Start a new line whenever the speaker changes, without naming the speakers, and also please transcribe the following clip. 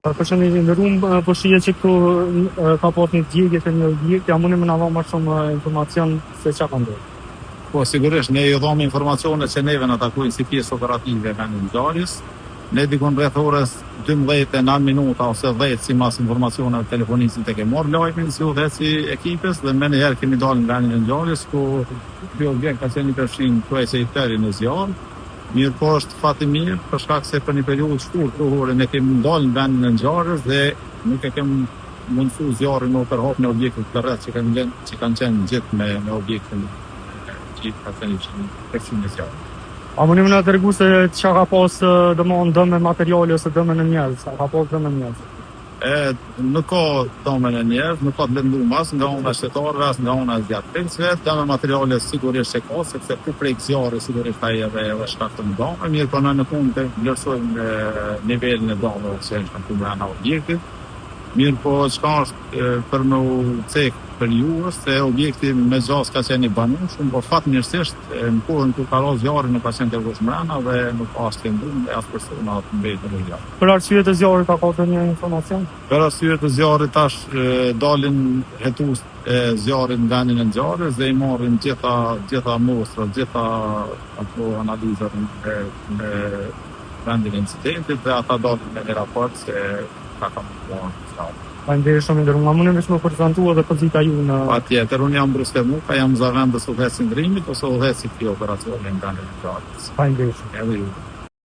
Për shembull, në rrumë po shihet që këtu ka pasur një zgjedhje të një objekti, a mundi më na vao më shumë informacion se çka ka ndodhur?
Po sigurisht ne ju dhom informacione që neve na takojnë si pjesë operative e vendit ngjarjes. Ne dikon rreth orës 12 minuta ose 10 sipas informacioneve telefonisë tek e marr lajmin si udhëheci ekipes dhe më njëherë kemi dalë në vendin e ngjarjes ku ky objekt ka qenë i përfshin kryesë i tërë në zjarr. Mirë po është fati mirë për shkak se për një periudhë shkurtër kohore ne kemi dalë në vendin e ngjarjes dhe nuk e kemi mundsuar zjarrin me përhap në objektet të rreth që kanë qenë gjithë me objektin gjithë ka qenë përfshin në zjarr.
A mundi më na tregu se çka ka pas domethënë dëm me materiale ose dëm në njerëz, a ka pas dëm në njerëz?
Nuk ka dëm në njerëz, nuk ka të lënduar as nga ana shtetarëve as nga ana zjarrtësve, dëm me materiale sigurisht se ka, sepse ku prej zjarrit sigurisht ai edhe shkakton dëm, mirë po në fund të vlerësojmë nivelin e dëmeve që janë këtu brenda objektit. Mirë po çka është për më cek për ju se objekti me zos ka qenë i banueshëm, por fatmirësisht në kohën kur ka rrosur zjarri nuk ka qenë të vëshmëna dhe nuk ka as lëndum dhe as persona të mbetur në zjarr.
Për arsye të zjarrit ka pasur një informacion?
Për arsye të zjarrit tash dalin hetues e zjarrit në vendin e ngjarjes dhe i marrin gjitha mostrat, gjitha ato analizat në vendin e incidentit dhe ata dalin me një raport se ka kamuar zjarri.
Faleminderit shumë ndërruar. Mundi më prezantua dhe pozita ju në...
Patjetër, unë jam Rustem Muka, jam zavendës udhëheci ndrimit ose udhëheci këtij operacioni nga në ngjarjes.
Faleminderit shumë.
Edhe ju.